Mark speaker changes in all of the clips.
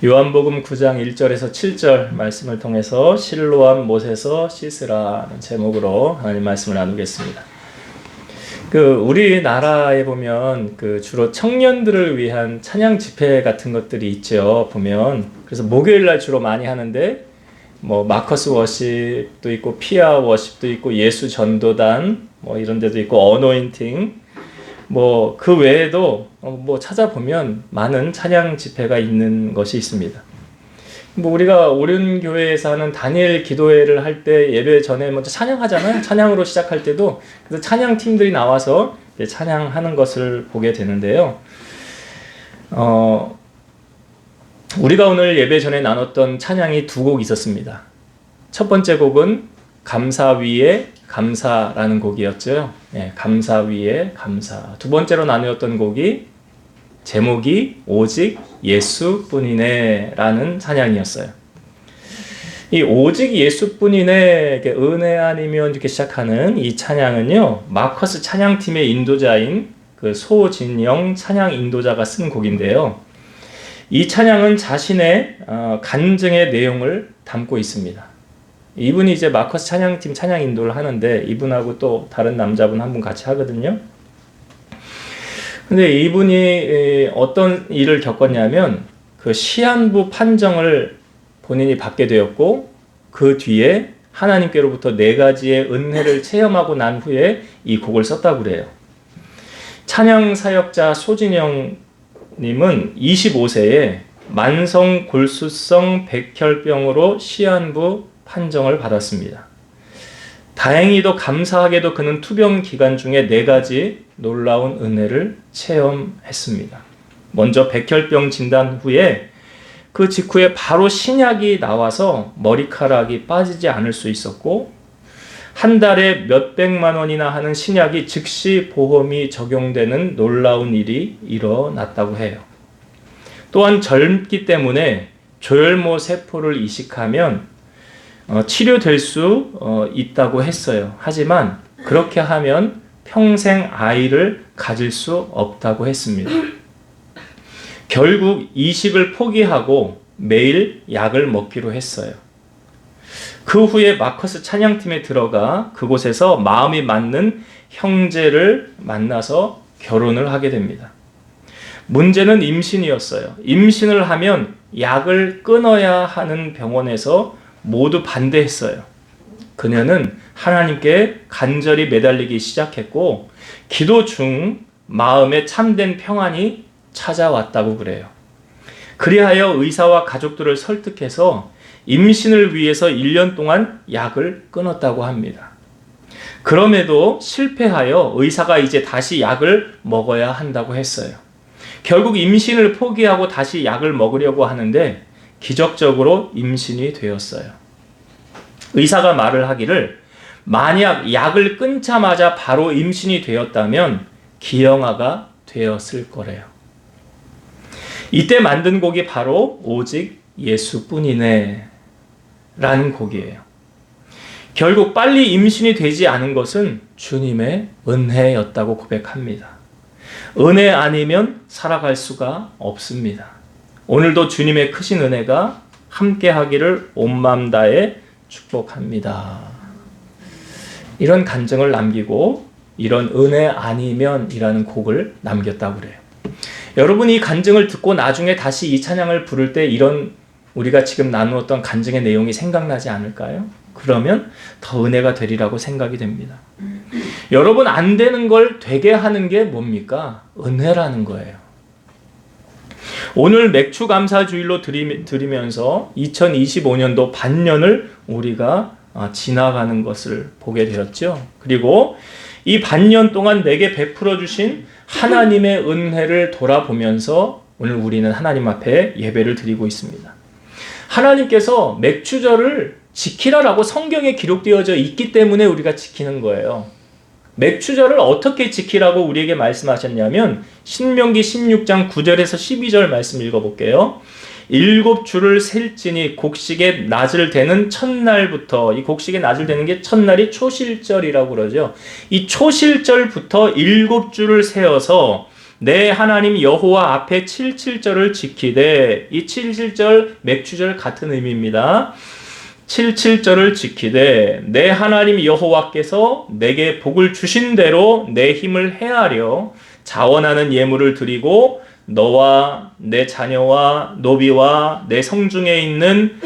Speaker 1: 요한복음 9장 1절에서 7절 말씀을 통해서 실로암 못에서 씻으라는 제목으로 하나님 말씀을 나누겠습니다. 우리나라에 보면 주로 청년들을 위한 찬양 집회 같은 것들이 있죠. 보면 그래서 목요일 날 주로 많이 하는데 마커스 워십도 있고 피아 워십도 있고 예수 전도단 이런 데도 있고 어노인팅 그 외에도 찾아보면 많은 찬양 집회가 있는 것이 있습니다. 우리가 오륜교회에서 하는 다니엘 기도회를 할 때 예배 전에 먼저 찬양하잖아요. 찬양으로 시작할 때도 그래서 찬양 팀들이 나와서 찬양하는 것을 보게 되는데요. 우리가 오늘 예배 전에 나눴던 찬양이 두 곡 있었습니다. 첫 번째 곡은 감사 위에 감사라는 곡이었죠. 감사 위에 감사. 두 번째로 나누었던 곡이 제목이 오직 예수뿐이네 라는 찬양이었어요. 이 오직 예수뿐이네, 은혜 아니면 이렇게 시작하는 이 찬양은요, 마커스 찬양팀의 인도자인 소진영 찬양 인도자가 쓴 곡인데요. 이 찬양은 자신의 간증의 내용을 담고 있습니다. 이분이 이제 마커스 찬양팀 찬양 인도를 하는데 이분하고 또 다른 남자분 한 분 같이 하거든요. 근데 이분이 어떤 일을 겪었냐면 시한부 판정을 본인이 받게 되었고 그 뒤에 하나님께로부터 4가지의 은혜를 체험하고 난 후에 이 곡을 썼다고 그래요. 찬양 사역자 소진영 님은 25세에 만성 골수성 백혈병으로 시한부 판정을 받았습니다. 다행히도 감사하게도 그는 투병 기간 중에 4가지 놀라운 은혜를 체험했습니다. 먼저 백혈병 진단 후에 그 직후에 바로 신약이 나와서 머리카락이 빠지지 않을 수 있었고 한 달에 몇백만 원이나 하는 신약이 즉시 보험이 적용되는 놀라운 일이 일어났다고 해요. 또한 젊기 때문에 조혈모 세포를 이식하면 치료될 수 있다고 했어요. 하지만 그렇게 하면 평생 아이를 가질 수 없다고 했습니다. 결국 이식을 포기하고 매일 약을 먹기로 했어요. 그 후에 마커스 찬양팀에 들어가 그곳에서 마음이 맞는 형제를 만나서 결혼을 하게 됩니다. 문제는 임신이었어요. 임신을 하면 약을 끊어야 하는 병원에서 모두 반대했어요. 그녀는 하나님께 간절히 매달리기 시작했고 기도 중 마음에 참된 평안이 찾아왔다고 그래요. 그리하여 의사와 가족들을 설득해서 임신을 위해서 1년 동안 약을 끊었다고 합니다. 그럼에도 실패하여 의사가 이제 다시 약을 먹어야 한다고 했어요. 결국 임신을 포기하고 다시 약을 먹으려고 하는데 기적적으로 임신이 되었어요. 의사가 말을 하기를 만약 약을 끊자마자 바로 임신이 되었다면 기형아가 되었을 거래요. 이때 만든 곡이 바로 오직 예수뿐이네 라는 곡이에요. 결국 빨리 임신이 되지 않은 것은 주님의 은혜였다고 고백합니다. 은혜 아니면 살아갈 수가 없습니다. 오늘도 주님의 크신 은혜가 함께 하기를 온 마음 다해 축복합니다. 이런 간증을 남기고 이런 은혜 아니면 이라는 곡을 남겼다고 그래요. 여러분이 이 간증을 듣고 나중에 다시 이 찬양을 부를 때 이런 우리가 지금 나누었던 간증의 내용이 생각나지 않을까요? 그러면 더 은혜가 되리라고 생각이 됩니다. 여러분 안 되는 걸 되게 하는 게 뭡니까? 은혜라는 거예요. 오늘 맥주 감사 주일로 드리면서 2025년도 반년을 우리가 지나가는 것을 보게 되었죠. 그리고 이 반년 동안 내게 베풀어 주신 하나님의 은혜를 돌아보면서 오늘 우리는 하나님 앞에 예배를 드리고 있습니다. 하나님께서 맥주절을 지키라라고 성경에 기록되어져 있기 때문에 우리가 지키는 거예요. 맥주절을 어떻게 지키라고 우리에게 말씀하셨냐면 신명기 16장 9절에서 12절 말씀 읽어볼게요. 7주를 셀지니 곡식의 낫을 대는 첫날부터, 이 곡식의 낫을 대는 게 첫날이 초실절이라고 그러죠. 이 초실절부터 7주를 세어서 내 하나님 여호와 앞에 77절을 지키되, 이 77절 맥주절 같은 의미입니다. 77절을 지키되 내 하나님 여호와께서 내게 복을 주신 대로 내 힘을 헤아려 자원하는 예물을 드리고 너와 내 자녀와 노비와 내 성중에 있는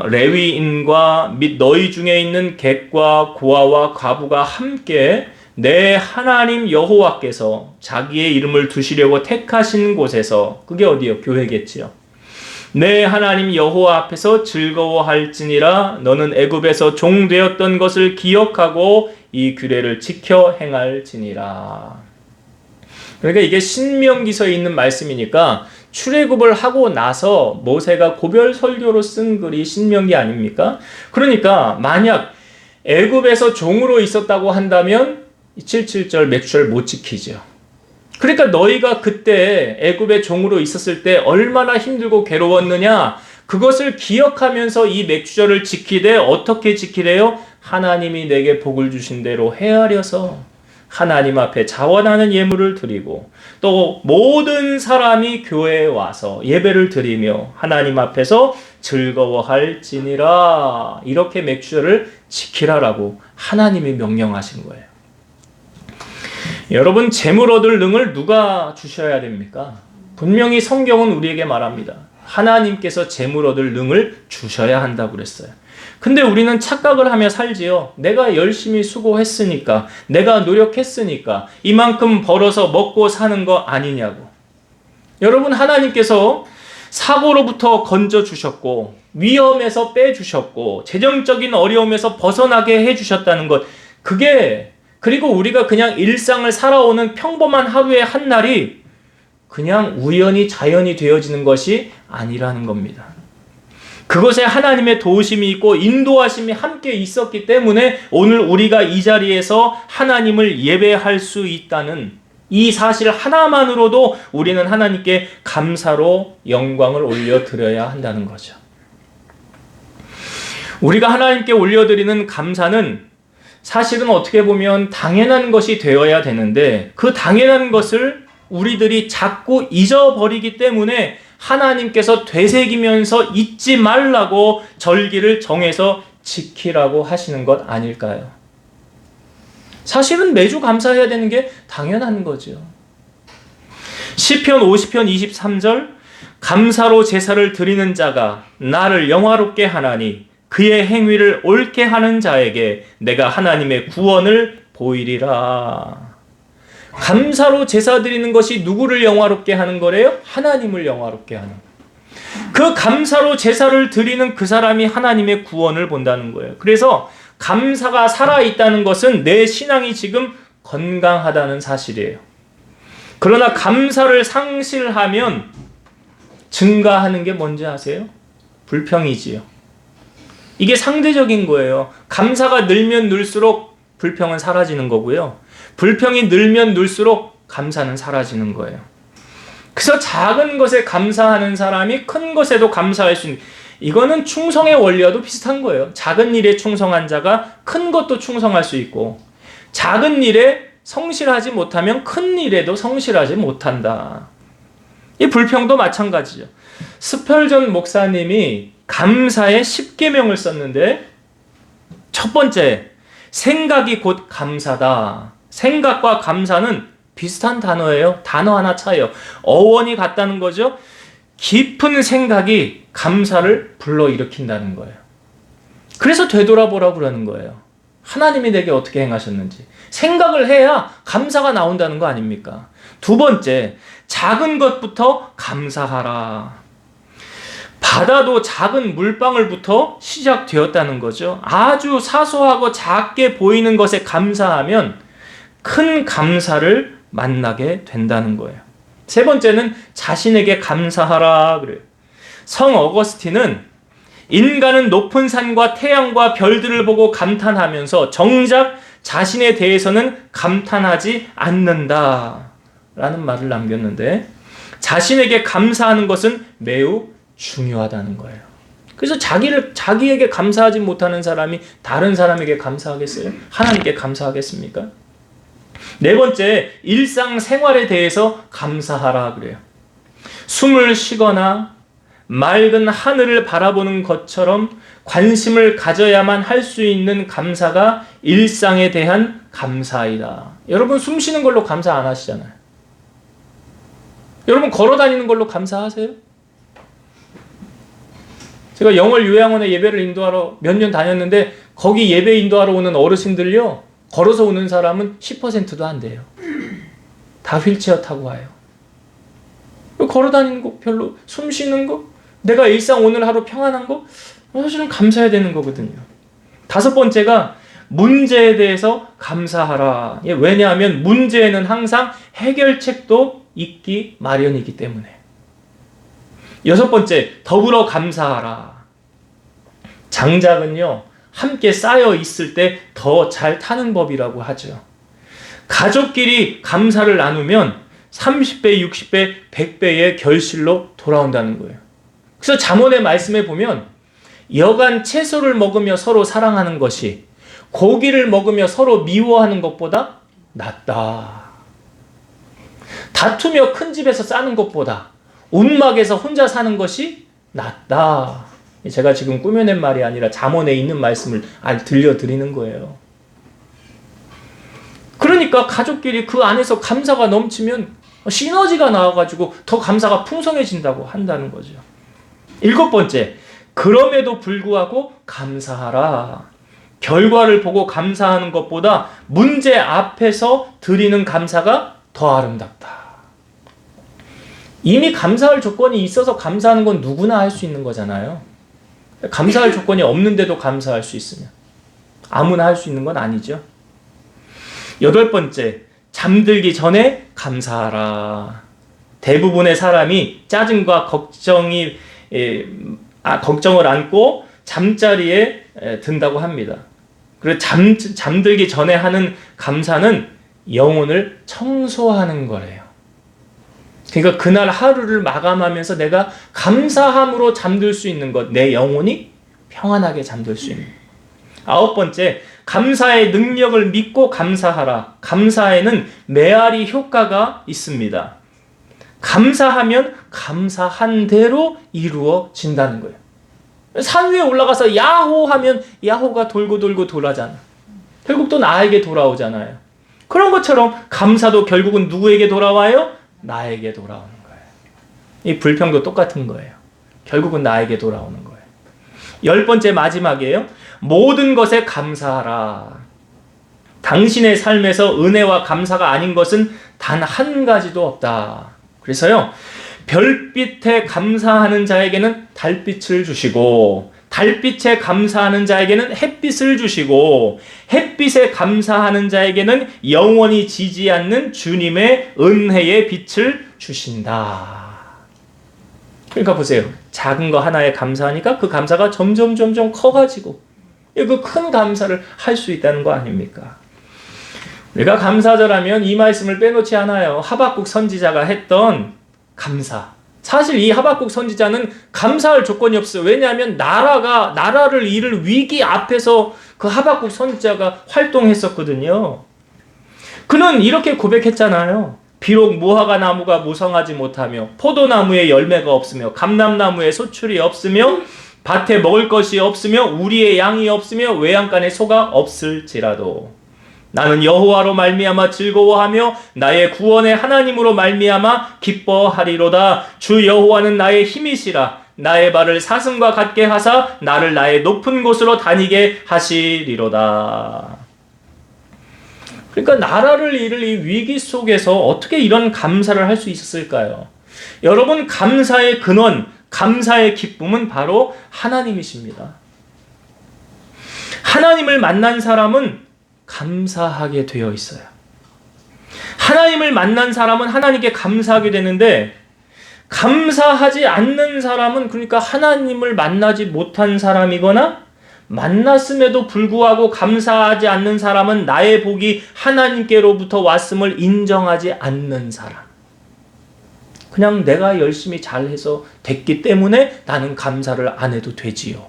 Speaker 1: 레위인과 및 너희 중에 있는 객과 고아와 과부가 함께 내 하나님 여호와께서 자기의 이름을 두시려고 택하신 곳에서, 그게 어디요? 교회겠지요. 내 하나님 여호와 앞에서 즐거워할지니라. 너는 애굽에서 종되었던 것을 기억하고 이 규례를 지켜 행할지니라. 그러니까 이게 신명기서에 있는 말씀이니까 출애굽을 하고 나서 모세가 고별 설교로 쓴 글이 신명기 아닙니까? 그러니까 만약 애굽에서 종으로 있었다고 한다면 77절 맥주절 못 지키죠. 그러니까 너희가 그때 애굽의 종으로 있었을 때 얼마나 힘들고 괴로웠느냐, 그것을 기억하면서 이 맥주절을 지키되, 어떻게 지키래요? 하나님이 내게 복을 주신 대로 헤아려서 하나님 앞에 자원하는 예물을 드리고, 또 모든 사람이 교회에 와서 예배를 드리며 하나님 앞에서 즐거워할지니라. 이렇게 맥주절을 지키라라고 하나님이 명령하신 거예요. 여러분, 재물 얻을 능을 누가 주셔야 됩니까? 분명히 성경은 우리에게 말합니다. 하나님께서 재물 얻을 능을 주셔야 한다고 그랬어요. 근데 우리는 착각을 하며 살지요. 내가 열심히 수고했으니까, 내가 노력했으니까 이만큼 벌어서 먹고 사는 거 아니냐고. 여러분, 하나님께서 사고로부터 건져주셨고 위험에서 빼주셨고 재정적인 어려움에서 벗어나게 해주셨다는 것, 그게, 그리고 우리가 그냥 일상을 살아오는 평범한 하루의 한 날이 그냥 우연히 자연이 되어지는 것이 아니라는 겁니다. 그것에 하나님의 도우심이 있고 인도하심이 함께 있었기 때문에 오늘 우리가 이 자리에서 하나님을 예배할 수 있다는 이 사실 하나만으로도 우리는 하나님께 감사로 영광을 올려드려야 한다는 거죠. 우리가 하나님께 올려드리는 감사는 사실은 어떻게 보면 당연한 것이 되어야 되는데, 그 당연한 것을 우리들이 자꾸 잊어버리기 때문에 하나님께서 되새기면서 잊지 말라고 절기를 정해서 지키라고 하시는 것 아닐까요? 사실은 매주 감사해야 되는 게 당연한 거죠. 시편 50편 23절, 감사로 제사를 드리는 자가 나를 영화롭게 하나니 그의 행위를 옳게 하는 자에게 내가 하나님의 구원을 보이리라. 감사로 제사 드리는 것이 누구를 영화롭게 하는 거래요? 하나님을 영화롭게 하는. 그 감사로 제사를 드리는 그 사람이 하나님의 구원을 본다는 거예요. 그래서 감사가 살아있다는 것은 내 신앙이 지금 건강하다는 사실이에요. 그러나 감사를 상실하면 증가하는 게 뭔지 아세요? 불평이지요. 이게 상대적인 거예요. 감사가 늘면 늘수록 불평은 사라지는 거고요. 불평이 늘면 늘수록 감사는 사라지는 거예요. 그래서 작은 것에 감사하는 사람이 큰 것에도 감사할 수 있는, 이거는 충성의 원리와도 비슷한 거예요. 작은 일에 충성한 자가 큰 것도 충성할 수 있고, 작은 일에 성실하지 못하면 큰 일에도 성실하지 못한다. 이 불평도 마찬가지죠. 스펄전 목사님이 감사의 10계명을 썼는데, 첫 번째, 생각이 곧 감사다. 생각과 감사는 비슷한 단어예요. 단어 하나 차이요. 어원이 같다는 거죠. 깊은 생각이 감사를 불러일으킨다는 거예요. 그래서 되돌아보라고 그러는 거예요. 하나님이 내게 어떻게 행하셨는지. 생각을 해야 감사가 나온다는 거 아닙니까? 두 번째, 작은 것부터 감사하라. 바다도 작은 물방울부터 시작되었다는 거죠. 아주 사소하고 작게 보이는 것에 감사하면 큰 감사를 만나게 된다는 거예요. 세 번째는 자신에게 감사하라 그래요. 성 어거스틴은 인간은 높은 산과 태양과 별들을 보고 감탄하면서 정작 자신에 대해서는 감탄하지 않는다 라는 말을 남겼는데, 자신에게 감사하는 것은 매우 중요하다는 거예요. 그래서 자기에게 감사하지 못하는 사람이 다른 사람에게 감사하겠어요? 하나님께 감사하겠습니까? 네 번째, 일상생활에 대해서 감사하라 그래요. 숨을 쉬거나 맑은 하늘을 바라보는 것처럼 관심을 가져야만 할 수 있는 감사가 일상에 대한 감사이다. 여러분 숨 쉬는 걸로 감사 안 하시잖아요. 여러분 걸어 다니는 걸로 감사하세요? 제가 영월 요양원에 예배를 인도하러 몇 년 다녔는데 거기 예배 인도하러 오는 어르신들요, 걸어서 오는 사람은 10%도 안 돼요. 다 휠체어 타고 와요. 걸어 다니는 거 별로, 숨 쉬는 거, 내가 일상 오늘 하루 평안한 거 사실은 감사해야 되는 거거든요. 다섯 번째가 문제에 대해서 감사하라. 왜냐하면 문제에는 항상 해결책도 있기 마련이기 때문에. 여섯 번째, 더불어 감사하라. 장작은요, 함께 쌓여 있을 때 더 잘 타는 법이라고 하죠. 가족끼리 감사를 나누면 30배, 60배, 100배의 결실로 돌아온다는 거예요. 그래서 잠언의 말씀에 보면 여간 채소를 먹으며 서로 사랑하는 것이 고기를 먹으며 서로 미워하는 것보다 낫다. 다투며 큰 집에서 싸는 것보다 움막에서 혼자 사는 것이 낫다. 제가 지금 꾸며낸 말이 아니라 잠언에 있는 말씀을 들려드리는 거예요. 그러니까 가족끼리 그 안에서 감사가 넘치면 시너지가 나와가지고 더 감사가 풍성해진다고 한다는 거죠. 일곱 번째, 그럼에도 불구하고 감사하라. 결과를 보고 감사하는 것보다 문제 앞에서 드리는 감사가 더 아름답다. 이미 감사할 조건이 있어서 감사하는 건 누구나 할 수 있는 거잖아요. 감사할 조건이 없는데도 감사할 수 있으면 아무나 할 수 있는 건 아니죠. 여덟 번째, 잠들기 전에 감사하라. 대부분의 사람이 짜증과 걱정을 안고 잠자리에 든다고 합니다. 그리고 잠들기 전에 하는 감사는 영혼을 청소하는 거래요. 그러니까 그날 하루를 마감하면서 내가 감사함으로 잠들 수 있는 것, 내 영혼이 평안하게 잠들 수 있는 것. 아홉 번째, 감사의 능력을 믿고 감사하라. 감사에는 메아리 효과가 있습니다. 감사하면 감사한 대로 이루어진다는 거예요. 산 위에 올라가서 야호 하면 야호가 돌고 돌고 돌아잖아. 결국 또 나에게 돌아오잖아요. 그런 것처럼 감사도 결국은 누구에게 돌아와요? 나에게 돌아오는 거예요. 이 불평도 똑같은 거예요. 결국은 나에게 돌아오는 거예요. 열 번째, 마지막이에요. 모든 것에 감사하라. 당신의 삶에서 은혜와 감사가 아닌 것은 단 한 가지도 없다. 그래서요, 별빛에 감사하는 자에게는 달빛을 주시고, 달빛에 감사하는 자에게는 햇빛을 주시고, 햇빛에 감사하는 자에게는 영원히 지지 않는 주님의 은혜의 빛을 주신다. 그러니까 보세요. 작은 거 하나에 감사하니까 그 감사가 점점 커가지고 그 큰 감사를 할 수 있다는 거 아닙니까? 우리가 감사절하면 이 말씀을 빼놓지 않아요. 하박국 선지자가 했던 감사. 사실 이 하박국 선지자는 감사할 조건이 없어요. 왜냐하면 나라를 잃을 위기 앞에서 그 하박국 선지자가 활동했었거든요. 그는 이렇게 고백했잖아요. 비록 무화과 나무가 무성하지 못하며 포도나무에 열매가 없으며 감람나무에 소출이 없으며 밭에 먹을 것이 없으며 우리의 양이 없으며 외양간에 소가 없을지라도 나는 여호와로 말미암아 즐거워하며 나의 구원의 하나님으로 말미암아 기뻐하리로다. 주 여호와는 나의 힘이시라. 나의 발을 사슴과 같게 하사 나를 나의 높은 곳으로 다니게 하시리로다. 그러니까 나라를 잃을 이 위기 속에서 어떻게 이런 감사를 할 수 있었을까요? 여러분, 감사의 근원, 감사의 기쁨은 바로 하나님이십니다. 하나님을 만난 사람은 감사하게 되어 있어요. 하나님을 만난 사람은 하나님께 감사하게 되는데, 감사하지 않는 사람은, 그러니까 하나님을 만나지 못한 사람이거나 만났음에도 불구하고 감사하지 않는 사람은 나의 복이 하나님께로부터 왔음을 인정하지 않는 사람. 그냥 내가 열심히 잘해서 됐기 때문에 나는 감사를 안 해도 되지요.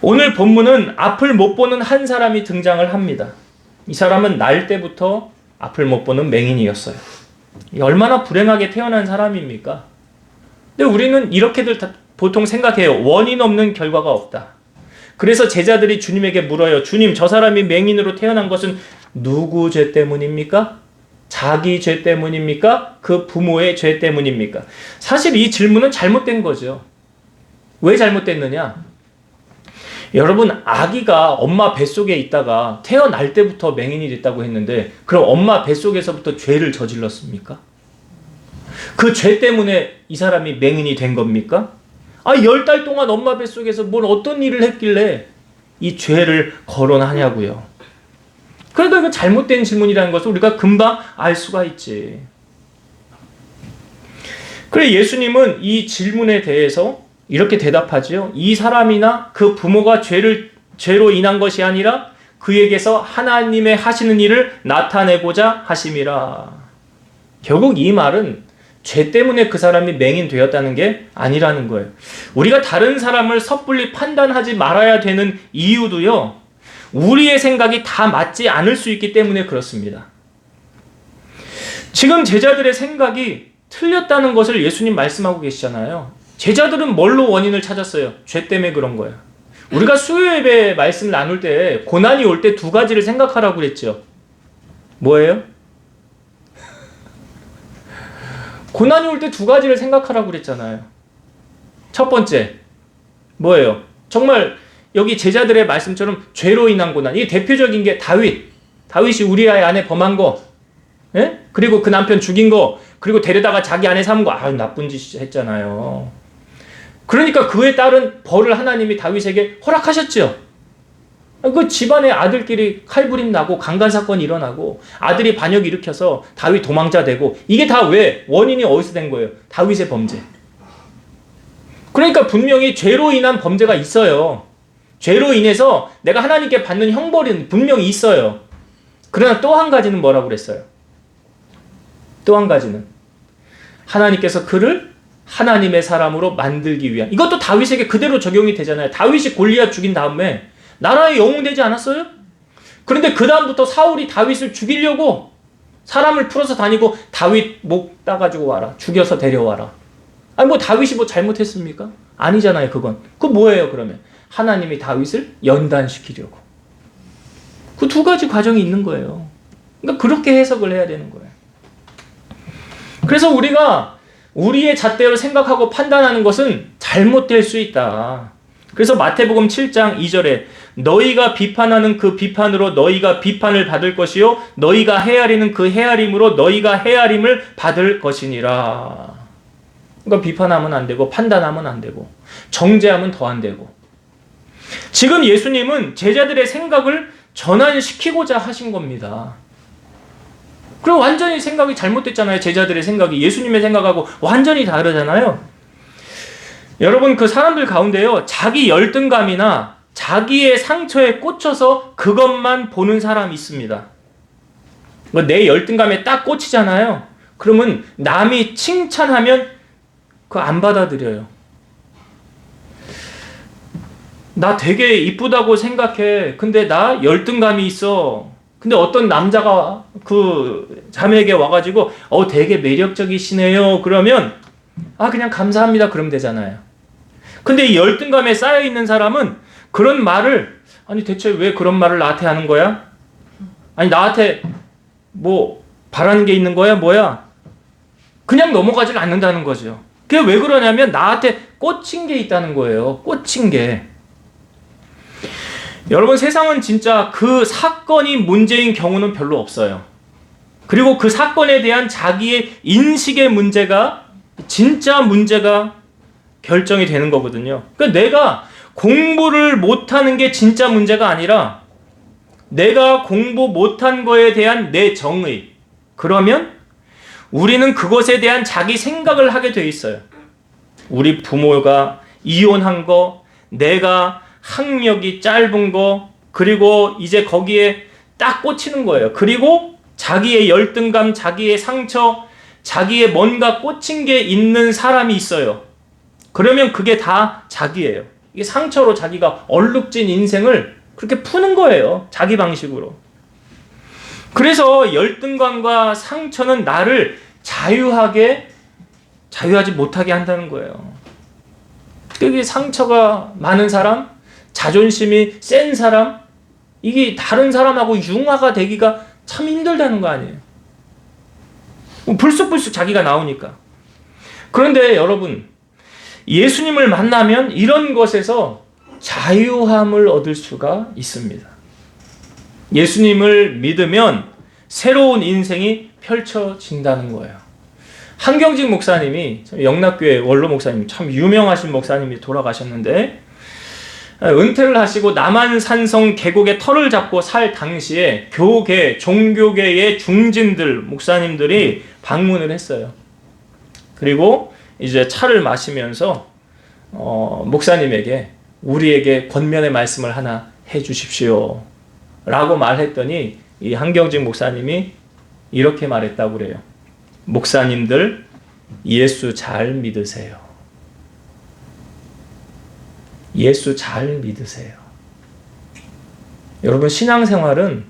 Speaker 1: 오늘 본문은 앞을 못 보는 한 사람이 등장을 합니다. 이 사람은 날 때부터 앞을 못 보는 맹인이었어요. 얼마나 불행하게 태어난 사람입니까? 근데 우리는 이렇게들 보통 생각해요. 원인 없는 결과가 없다. 그래서 제자들이 주님에게 물어요. 주님, 저 사람이 맹인으로 태어난 것은 누구 죄 때문입니까? 자기 죄 때문입니까? 그 부모의 죄 때문입니까? 사실 이 질문은 잘못된 거죠. 왜 잘못됐느냐? 여러분, 아기가 엄마 뱃속에 있다가 태어날 때부터 맹인이 됐다고 했는데 그럼 엄마 뱃속에서부터 죄를 저질렀습니까? 그 죄 때문에 이 사람이 맹인이 된 겁니까? 10달 동안 엄마 뱃속에서 뭘 어떤 일을 했길래 이 죄를 거론하냐고요. 그러니까 이거 잘못된 질문이라는 것을 우리가 금방 알 수가 있지. 그래, 예수님은 이 질문에 대해서 이렇게 대답하지요. 이 사람이나 그 부모가 죄로 인한 것이 아니라 그에게서 하나님의 하시는 일을 나타내고자 하심이라. 결국 이 말은 죄 때문에 그 사람이 맹인되었다는 게 아니라는 거예요. 우리가 다른 사람을 섣불리 판단하지 말아야 되는 이유도요, 우리의 생각이 다 맞지 않을 수 있기 때문에 그렇습니다. 지금 제자들의 생각이 틀렸다는 것을 예수님 말씀하고 계시잖아요. 제자들은 뭘로 원인을 찾았어요? 죄 때문에 그런 거예요. 우리가 수요예배 말씀을 나눌 때 고난이 올 때 두 가지를 생각하라고 그랬죠. 뭐예요? 고난이 올 때 두 가지를 생각하라고 그랬잖아요. 첫 번째, 뭐예요? 정말 여기 제자들의 말씀처럼 죄로 인한 고난. 이게 대표적인 게 다윗이 우리아의 아내 범한 거, 예? 그리고 그 남편 죽인 거, 그리고 데려다가 자기 아내 삼은 거, 나쁜 짓 했잖아요. 그러니까 그에 따른 벌을 하나님이 다윗에게 허락하셨죠. 그 집안의 아들끼리 칼부림 나고 강간사건이 일어나고 아들이 반역 일으켜서 다윗 도망자 되고, 이게 다 왜? 원인이 어디서 된 거예요? 다윗의 범죄. 그러니까 분명히 죄로 인한 범죄가 있어요. 죄로 인해서 내가 하나님께 받는 형벌은 분명히 있어요. 그러나 또 한 가지는 뭐라고 그랬어요? 또 한 가지는 하나님께서 그를 하나님의 사람으로 만들기 위한, 이것도 다윗에게 그대로 적용이 되잖아요. 다윗이 골리앗 죽인 다음에 나라의 영웅 되지 않았어요? 그런데 그 다음부터 사울이 다윗을 죽이려고 사람을 풀어서 다니고, 다윗 목 따가지고 와라, 죽여서 데려와라. 다윗이 뭐 잘못했습니까? 아니잖아요. 그건 뭐예요? 그러면 하나님이 다윗을 연단시키려고. 그 두 가지 과정이 있는 거예요. 그러니까 그렇게 해석을 해야 되는 거예요. 그래서 우리가 우리의 잣대로 생각하고 판단하는 것은 잘못될 수 있다. 그래서 마태복음 7장 2절에 너희가 비판하는 그 비판으로 너희가 비판을 받을 것이요 너희가 헤아리는 그 헤아림으로 너희가 헤아림을 받을 것이니라. 그러니까 비판하면 안 되고 판단하면 안 되고 정죄하면 더 안 되고. 지금 예수님은 제자들의 생각을 전환시키고자 하신 겁니다. 그리고 완전히 생각이 잘못됐잖아요. 제자들의 생각이 예수님의 생각하고 완전히 다르잖아요. 여러분, 그 사람들 가운데요, 자기 열등감이나 자기의 상처에 꽂혀서 그것만 보는 사람이 있습니다. 내 열등감에 딱 꽂히잖아요. 그러면 남이 칭찬하면 그거 안 받아들여요. 나 되게 이쁘다고 생각해. 근데 나 열등감이 있어. 근데 어떤 남자가 그 자매에게 와가지고 되게 매력적이시네요. 그러면 그냥 감사합니다. 그러면 되잖아요. 근데 이 열등감에 쌓여있는 사람은 그런 말을, 대체 왜 그런 말을 나한테 하는 거야? 나한테 뭐 바라는 게 있는 거야? 뭐야? 그냥 넘어가질 않는다는 거죠. 그게 왜 그러냐면 나한테 꽂힌 게 있다는 거예요. 꽂힌 게. 여러분, 세상은 진짜 그 사건이 문제인 경우는 별로 없어요. 그리고 그 사건에 대한 자기의 인식의 문제가, 진짜 문제가 결정이 되는 거거든요. 그러니까 내가 공부를 못하는 게 진짜 문제가 아니라 내가 공부 못한 거에 대한 내 정의, 그러면 우리는 그것에 대한 자기 생각을 하게 돼 있어요. 우리 부모가 이혼한 거, 내가 학력이 짧은 거, 그리고 이제 거기에 딱 꽂히는 거예요. 그리고 자기의 열등감, 자기의 상처, 자기의 뭔가 꽂힌 게 있는 사람이 있어요. 그러면 그게 다 자기예요. 이게 상처로 자기가 얼룩진 인생을 그렇게 푸는 거예요. 자기 방식으로. 그래서 열등감과 상처는 나를 자유하지 못하게 한다는 거예요. 특히 상처가 많은 사람, 자존심이 센 사람, 이게 다른 사람하고 융화가 되기가 참 힘들다는 거 아니에요. 불쑥불쑥 자기가 나오니까. 그런데 여러분, 예수님을 만나면 이런 것에서 자유함을 얻을 수가 있습니다. 예수님을 믿으면 새로운 인생이 펼쳐진다는 거예요. 한경직 목사님이, 영락교회 원로 목사님, 참 유명하신 목사님이 돌아가셨는데, 은퇴를 하시고 남한산성 계곡에 터를 잡고 살 당시에 교계, 종교계의 중진들, 목사님들이 방문을 했어요. 그리고 이제 차를 마시면서 목사님에게 우리에게 권면의 말씀을 하나 해주십시오 라고 말했더니 이 한경직 목사님이 이렇게 말했다고 그래요. 목사님들, 예수 잘 믿으세요. 예수 잘 믿으세요. 여러분, 신앙생활은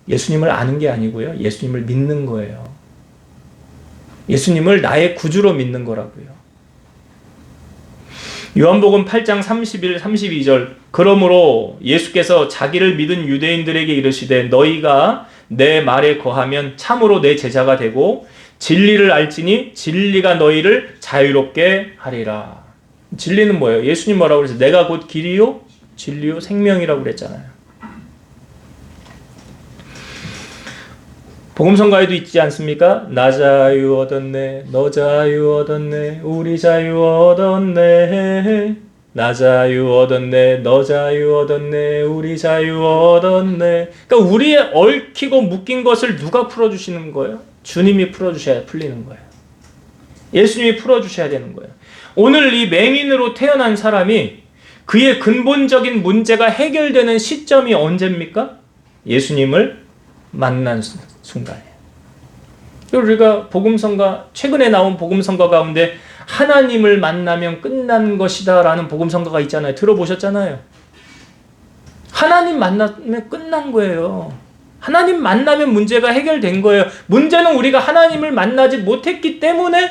Speaker 1: 예수님을 아는 게 아니고요, 예수님을 믿는 거예요. 예수님을 나의 구주로 믿는 거라고요. 요한복음 8장 31, 32절, 그러므로 예수께서 자기를 믿은 유대인들에게 이르시되 너희가 내 말에 거하면 참으로 내 제자가 되고 진리를 알지니 진리가 너희를 자유롭게 하리라. 진리는 뭐예요? 예수님 뭐라고 그랬어요? 내가 곧 길이요 진리요 생명이라고 그랬잖아요. 복음성가에도 있지 않습니까? 나 자유 얻었네, 너 자유 얻었네, 우리 자유 얻었네, 나 자유 얻었네, 너 자유 얻었네, 우리 자유 얻었네. 그러니까 우리의 얽히고 묶인 것을 누가 풀어주시는 거예요? 주님이 풀어주셔야 풀리는 거예요. 예수님이 풀어주셔야 되는 거예요. 오늘 이 맹인으로 태어난 사람이 그의 근본적인 문제가 해결되는 시점이 언제입니까? 예수님을 만난 순간이에요. 우리가 복음성가, 최근에 나온 복음성가 가운데 하나님을 만나면 끝난 것이다 라는 복음성가가 있잖아요. 들어보셨잖아요. 하나님 만나면 끝난 거예요. 하나님 만나면 문제가 해결된 거예요. 문제는 우리가 하나님을 만나지 못했기 때문에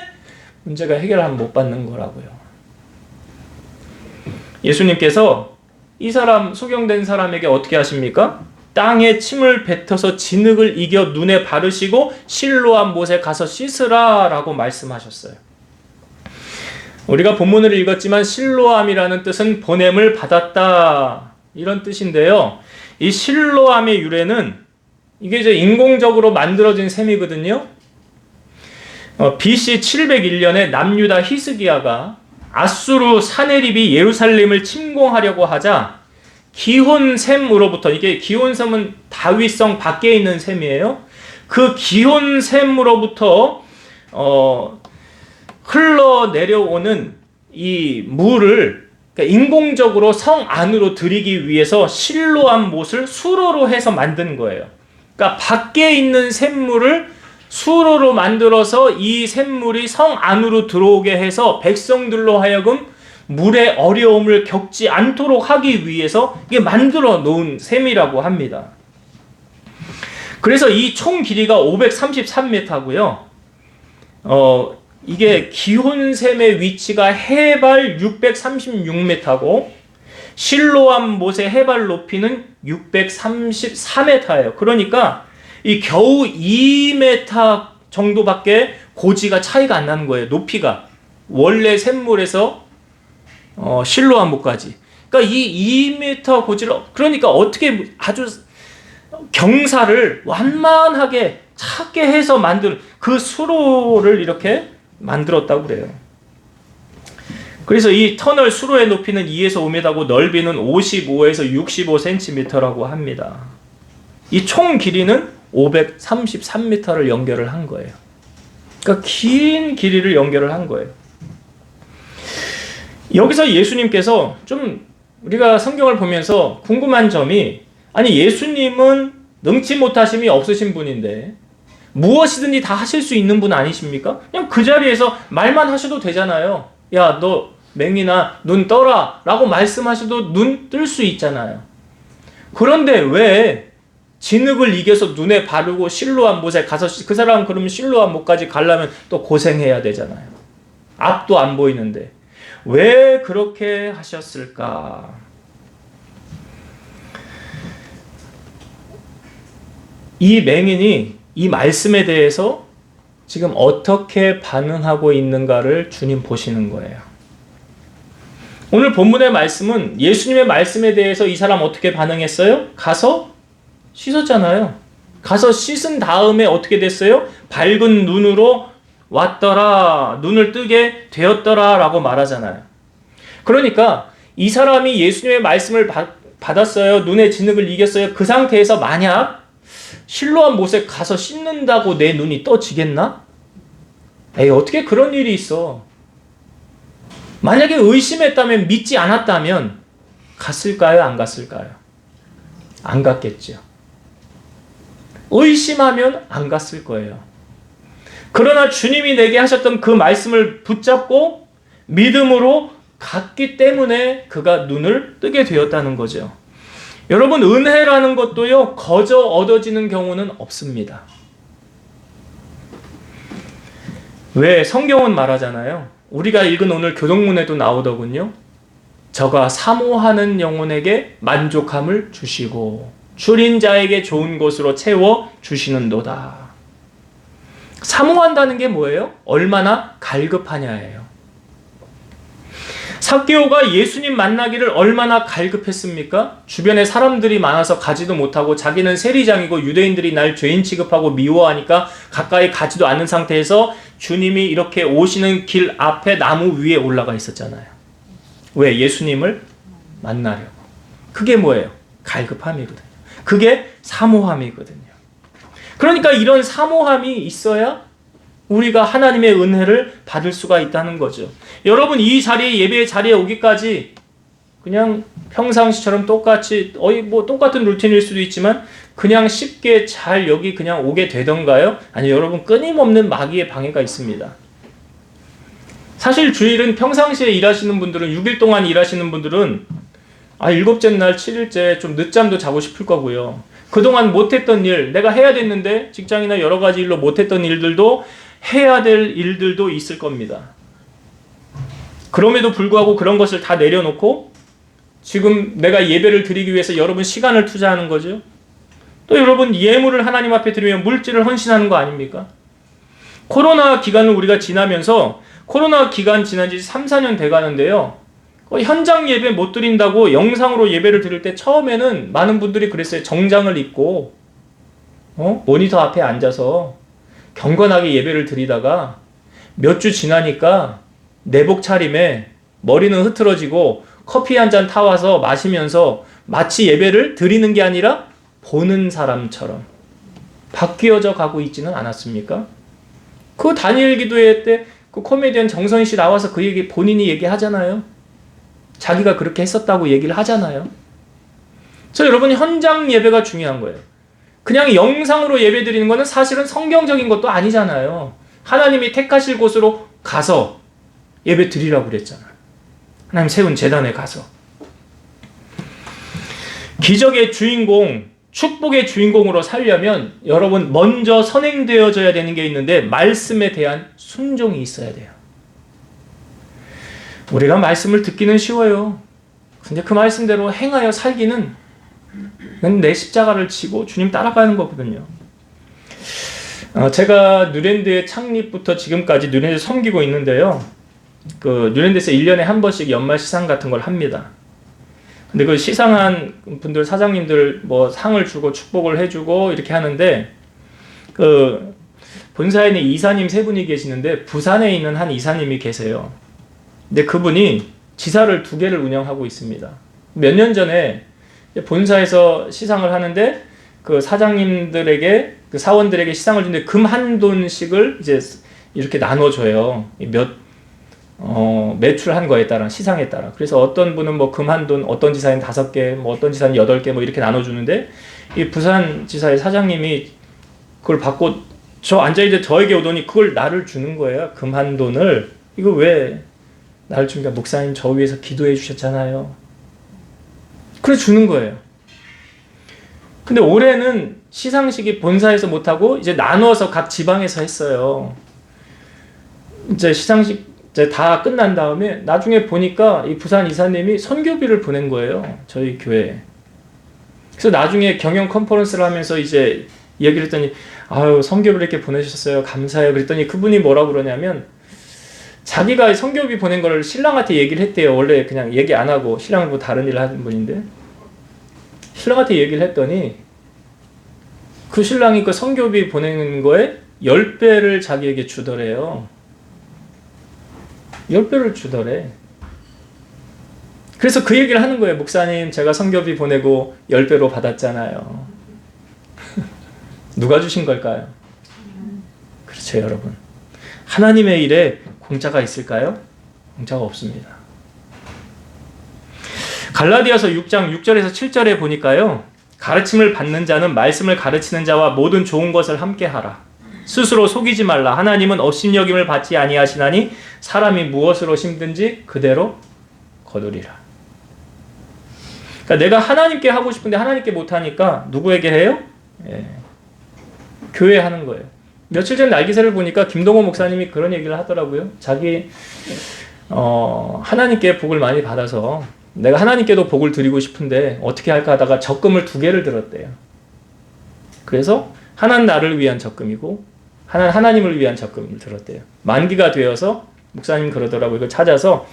Speaker 1: 문제가 해결을 못 받는 거라고요. 예수님께서 이 사람, 소경된 사람에게 어떻게 하십니까? 땅에 침을 뱉어서 진흙을 이겨 눈에 바르시고 실로암 못에 가서 씻으라 라고 말씀하셨어요. 우리가 본문을 읽었지만 실로암이라는 뜻은 보냄을 받았다 이런 뜻인데요. 이 실로암의 유래는 이게 이제 인공적으로 만들어진 셈이거든요. BC 701년에 남유다 히스기야가 아수르 사네립이 예루살렘을 침공하려고 하자 기혼샘으로부터, 이게 기혼샘은 다윗성 밖에 있는 샘이에요. 그 기혼샘으로부터 흘러내려오는 이 물을, 그러니까 인공적으로 성 안으로 들이기 위해서 실로암 못을 수로로 해서 만든 거예요. 그러니까 밖에 있는 샘물을 수로로 만들어서 이 샘물이 성 안으로 들어오게 해서 백성들로 하여금 물의 어려움을 겪지 않도록 하기 위해서 이게 만들어 놓은 셈이라고 합니다. 그래서 이 총 길이가 533m고요. 이게 기혼샘의 위치가 해발 636m고 실로암 못의 해발 높이는 634m예요. 그러니까 이 겨우 2m 정도밖에 고지가 차이가 안 나는 거예요. 높이가. 원래 샘물에서 실로암 못까지. 그러니까 이 2m 고지를, 그러니까 어떻게 아주 경사를 완만하게 작게 해서 만든 그 수로를 이렇게 만들었다고 그래요. 그래서 이 터널 수로의 높이는 2에서 5m고 넓이는 55에서 65cm라고 합니다. 이 총 길이는 533m를 연결을 한 거예요. 그러니까 긴 길이를 연결을 한 거예요. 여기서 예수님께서 좀 우리가 성경을 보면서 궁금한 점이, 아니 예수님은 능치 못하심이 없으신 분인데 무엇이든지 다 하실 수 있는 분 아니십니까? 그냥 그 자리에서 말만 하셔도 되잖아요. 야, 너 맹인아 눈 떠라 라고 말씀하셔도 눈 뜰 수 있잖아요. 그런데 왜 진흙을 이겨서 눈에 바르고 실로암 못에 가서 그 사람 그러면 실로암 못까지 가려면 또 고생해야 되잖아요. 앞도 안 보이는데 왜 그렇게 하셨을까? 이 맹인이 이 말씀에 대해서 지금 어떻게 반응하고 있는가를 주님 보시는 거예요. 오늘 본문의 말씀은 예수님의 말씀에 대해서 이 사람 어떻게 반응했어요? 가서 씻었잖아요. 가서 씻은 다음에 어떻게 됐어요? 밝은 눈으로 왔더라, 눈을 뜨게 되었더라 라고 말하잖아요. 그러니까 이 사람이 예수님의 말씀을 받았어요. 눈의 진흙을 이겼어요. 그 상태에서 만약 실로암 못에 가서 씻는다고 내 눈이 떠지겠나? 에이, 어떻게 그런 일이 있어? 만약에 의심했다면, 믿지 않았다면 갔을까요? 안 갔을까요? 안 갔겠죠. 의심하면 안 갔을 거예요. 그러나 주님이 내게 하셨던 그 말씀을 붙잡고 믿음으로 갔기 때문에 그가 눈을 뜨게 되었다는 거죠. 여러분, 은혜라는 것도요, 거저 얻어지는 경우는 없습니다. 왜? 성경은 말하잖아요. 우리가 읽은 오늘 교동문에도 나오더군요. 저가 사모하는 영혼에게 만족함을 주시고 줄인 자에게 좋은 것으로 채워 주시는도다. 사모한다는 게 뭐예요? 얼마나 갈급하냐예요. 삭개오가 예수님 만나기를 얼마나 갈급했습니까? 주변에 사람들이 많아서 가지도 못하고 자기는 세리장이고 유대인들이 날 죄인 취급하고 미워하니까 가까이 가지도 않는 상태에서 주님이 이렇게 오시는 길 앞에 나무 위에 올라가 있었잖아요. 왜? 예수님을 만나려고. 그게 뭐예요? 갈급함이거든요. 그게 사모함이거든요. 그러니까 이런 사모함이 있어야 우리가 하나님의 은혜를 받을 수가 있다는 거죠. 여러분, 이 자리에, 예배의 자리에 오기까지 그냥 평상시처럼 똑같이 똑같은 루틴일 수도 있지만 그냥 쉽게 잘 여기 그냥 오게 되던가요? 아니, 여러분, 끊임없는 마귀의 방해가 있습니다. 사실 주일은 평상시에 일하시는 분들은 6일 동안 일하시는 분들은 7째 날 7일째 좀 늦잠도 자고 싶을 거고요. 그동안 못했던 일, 내가 해야 됐는데 직장이나 여러 가지 일로 못했던 일들도 해야 될 일들도 있을 겁니다. 그럼에도 불구하고 그런 것을 다 내려놓고 지금 내가 예배를 드리기 위해서 여러분 시간을 투자하는 거죠. 또 여러분 예물을 하나님 앞에 드리면 물질을 헌신하는 거 아닙니까? 코로나 기간을 우리가 지나면서 코로나 기간 지난 지 3, 4년 돼가는데요. 현장 예배 못 드린다고 영상으로 예배를 드릴 때 처음에는 많은 분들이 그랬어요. 정장을 입고 모니터 앞에 앉아서 경건하게 예배를 드리다가 몇 주 지나니까 내복 차림에 머리는 흐트러지고 커피 한 잔 타와서 마시면서 마치 예배를 드리는 게 아니라 보는 사람처럼 바뀌어져 가고 있지는 않았습니까? 그 다니엘 기도회 때 그 코미디언 정선희 씨 나와서 그 얘기 본인이 얘기하잖아요. 자기가 그렇게 했었다고 얘기를 하잖아요. 그래서 여러분, 현장 예배가 중요한 거예요. 그냥 영상으로 예배 드리는 거는 사실은 성경적인 것도 아니잖아요. 하나님이 택하실 곳으로 가서 예배 드리라고 그랬잖아요. 하나님 세운 제단에 가서. 기적의 주인공, 축복의 주인공으로 살려면 여러분 먼저 선행되어져야 되는 게 있는데 말씀에 대한 순종이 있어야 돼요. 우리가 말씀을 듣기는 쉬워요. 근데 그 말씀대로 행하여 살기는 내 십자가를 지고 주님 따라가는 거거든요. 제가 뉴랜드의 창립부터 지금까지 뉴랜드 섬기고 있는데요. 그 뉴랜드에서 1년에 한 번씩 연말 시상 같은 걸 합니다. 근데 그 시상한 분들, 사장님들 뭐 상을 주고 축복을 해주고 이렇게 하는데 그 본사에는 이사님 세 분이 계시는데 부산에 있는 한 이사님이 계세요. 근데 그분이 지사를 2개를 운영하고 있습니다. 몇 년 전에 본사에서 시상을 하는데 그 사장님들에게 그 사원들에게 시상을 주는데 금 한 돈씩을 이제 이렇게 나눠줘요. 매출한 거에 따라, 시상에 따라. 그래서 어떤 분은 뭐 금 한 돈, 어떤 지사는 5개, 뭐 어떤 지사는 8개 뭐 이렇게 나눠주는데 이 부산 지사의 사장님이 그걸 받고 저 앉아있는데 저에게 오더니 그걸 나를 주는 거예요. 금 한 돈을. 이거 왜 나를 주니까 목사님 저 위해서 기도해 주셨잖아요. 그래 주는 거예요. 근데 올해는 시상식이 본사에서 못하고 이제 나누어서 각 지방에서 했어요. 이제 시상식 이제 다 끝난 다음에 나중에 보니까 이 부산 이사님이 선교비를 보낸 거예요. 저희 교회에. 그래서 나중에 경영 컨퍼런스를 하면서 이제 얘기를 했더니 아유 선교비를 이렇게 보내주셨어요. 감사해요. 그랬더니 그분이 뭐라고 그러냐면 자기가 선교비 보낸 걸 신랑한테 얘기를 했대요. 원래 그냥 얘기 안 하고 신랑은 뭐 다른 일을 하는 분인데 신랑한테 얘기를 했더니 그 신랑이 그 선교비 보내는 거에 10배를 자기에게 주더래요. 10배를 주더래. 그래서 그 얘기를 하는 거예요. 목사님 제가 선교비 보내고 10배로 받았잖아요. 누가 주신 걸까요? 그렇죠 여러분. 하나님의 일에 공짜가 있을까요? 공짜가 없습니다. 갈라디아서 6장 6절에서 7절에 보니까요. 가르침을 받는 자는 말씀을 가르치는 자와 모든 좋은 것을 함께 하라. 스스로 속이지 말라. 하나님은 업신여김을 받지 아니하시나니 사람이 무엇으로 심든지 그대로 거두리라. 그러니까 내가 하나님께 하고 싶은데 하나님께 못하니까 누구에게 해요? 예. 교회에 하는 거예요. 며칠 전 날기새를 보니까 김동호 목사님이 그런 얘기를 하더라고요. 자기 하나님께 복을 많이 받아서 내가 하나님께도 복을 드리고 싶은데 어떻게 할까 하다가 적금을 2개를 들었대요. 그래서 하나는 나를 위한 적금이고 하나는 하나님을 위한 적금을 들었대요. 만기가 되어서 목사님 그러더라고요. 이걸 찾아서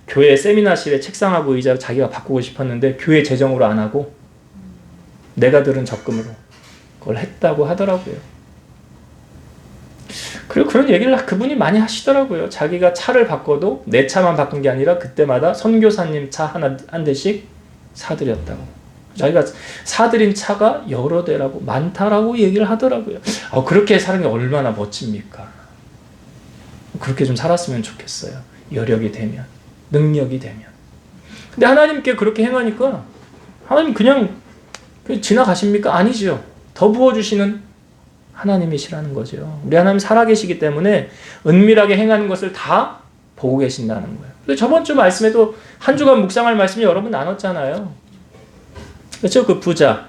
Speaker 1: 교회 세미나실에 책상하고 의자 자기가 바꾸고 싶었는데 교회 재정으로 안 하고 내가 들은 적금으로 그걸 했다고 하더라고요. 그리고 그런 얘기를 그분이 많이 하시더라고요. 자기가 차를 바꿔도 내 차만 바꾼 게 아니라 그때마다 선교사님 차 한 대씩 사드렸다고. 자기가 사드린 차가 여러 대라고 많다라고 얘기를 하더라고요. 그렇게 사는 게 얼마나 멋집니까? 그렇게 좀 살았으면 좋겠어요. 여력이 되면, 능력이 되면. 근데 하나님께 그렇게 행하니까 하나님 그냥 지나가십니까? 아니죠. 더 부어주시는 하나님이시라는 거죠. 우리 하나님 살아계시기 때문에 은밀하게 행하는 것을 다 보고 계신다는 거예요. 그래서 저번 주 말씀에도 한 주간 묵상할 말씀이 여러분 나눴잖아요. 그렇죠? 그 부자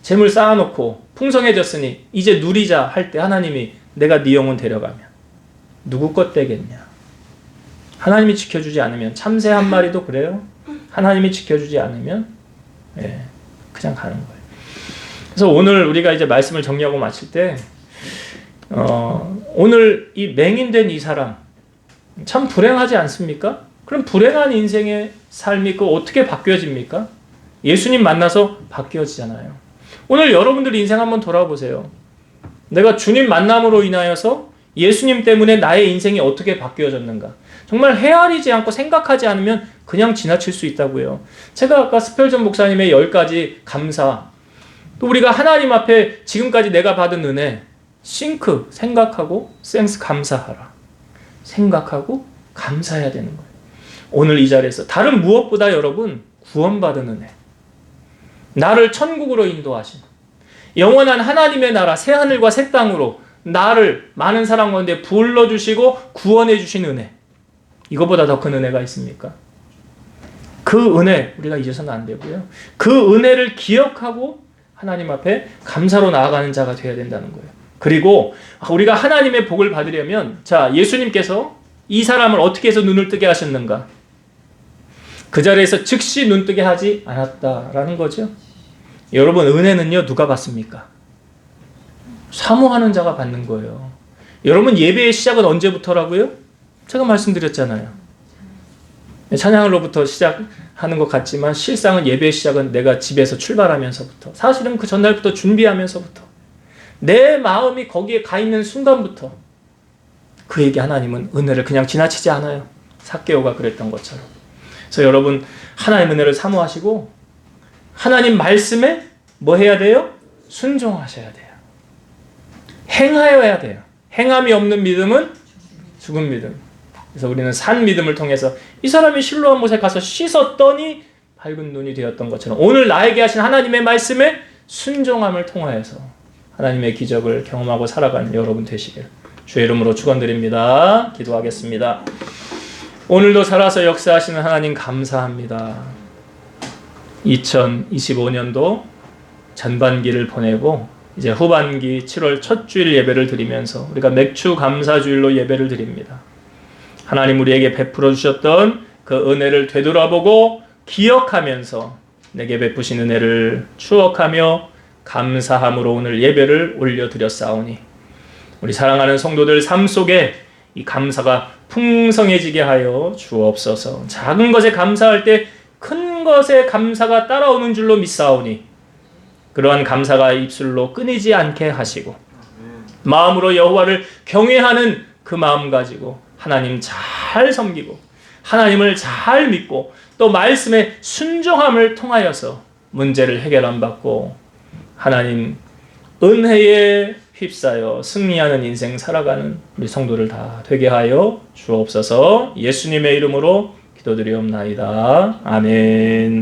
Speaker 1: 재물 쌓아놓고 풍성해졌으니 이제 누리자 할 때 하나님이 내가 네 영혼 데려가면 누구 것 되겠냐. 하나님이 지켜주지 않으면 참새 한 마리도 그래요. 하나님이 지켜주지 않으면 그냥 가는 거예요. 그래서 오늘 우리가 이제 말씀을 정리하고 마칠 때 오늘 이 맹인된 이 사람 참 불행하지 않습니까? 그럼 불행한 인생의 삶이 어떻게 바뀌어집니까? 예수님 만나서 바뀌어지잖아요. 오늘 여러분들 인생 한번 돌아보세요. 내가 주님 만남으로 인하여서 예수님 때문에 나의 인생이 어떻게 바뀌어졌는가. 정말 헤아리지 않고 생각하지 않으면 그냥 지나칠 수 있다고요. 제가 아까 스펠전 목사님의 10가지 감사, 또 우리가 하나님 앞에 지금까지 내가 받은 은혜, 싱크, 생각하고 생스 감사하라. 생각하고 감사해야 되는 거예요. 오늘 이 자리에서 다른 무엇보다 여러분 구원받은 은혜, 나를 천국으로 인도하신 영원한 하나님의 나라 새하늘과 새 땅으로 나를 많은 사람 가운데 불러주시고 구원해 주신 은혜, 이거보다 더 큰 은혜가 있습니까? 그 은혜 우리가 잊어서는 안 되고요. 그 은혜를 기억하고 하나님 앞에 감사로 나아가는 자가 되어야 된다는 거예요. 그리고 우리가 하나님의 복을 받으려면 자 예수님께서 이 사람을 어떻게 해서 눈을 뜨게 하셨는가? 그 자리에서 즉시 눈 뜨게 하지 않았다라는 거죠. 여러분 은혜는요 누가 받습니까? 사모하는 자가 받는 거예요. 여러분 예배의 시작은 언제부터라고요? 제가 말씀드렸잖아요. 찬양으로부터 시작하는 것 같지만 실상은 예배의 시작은 내가 집에서 출발하면서부터, 사실은 그 전날부터 준비하면서부터, 내 마음이 거기에 가 있는 순간부터 그에게 하나님은 은혜를 그냥 지나치지 않아요. 삭개오가 그랬던 것처럼. 그래서 여러분 하나님의 은혜를 사모하시고 하나님 말씀에 뭐 해야 돼요? 순종하셔야 돼요. 행하여야 돼요. 행함이 없는 믿음은 죽은 믿음. 그래서 우리는 산 믿음을 통해서 이 사람이 실로암 못에 가서 씻었더니 밝은 눈이 되었던 것처럼 오늘 나에게 하신 하나님의 말씀에 순종함을 통하여서 하나님의 기적을 경험하고 살아가는 여러분 되시길 주의 이름으로 축원드립니다. 기도하겠습니다. 오늘도 살아서 역사하시는 하나님 감사합니다. 2025년도 전반기를 보내고 이제 후반기 7월 첫 주일 예배를 드리면서 우리가 맥주 감사주일로 예배를 드립니다. 하나님 우리에게 베풀어 주셨던 그 은혜를 되돌아보고 기억하면서 내게 베푸신 은혜를 추억하며 감사함으로 오늘 예배를 올려드렸사오니 우리 사랑하는 성도들 삶 속에 이 감사가 풍성해지게 하여 주옵소서. 작은 것에 감사할 때 큰 것에 감사가 따라오는 줄로 믿사오니 그러한 감사가 입술로 끊이지 않게 하시고 마음으로 여호와를 경외하는 그 마음 가지고 하나님 잘 섬기고 하나님을 잘 믿고 또 말씀에 순종함을 통하여서 문제를 해결함 받고 하나님 은혜에 휩싸여 승리하는 인생 살아가는 우리 성도를 다 되게 하여 주옵소서. 예수님의 이름으로 기도드리옵나이다. 아멘.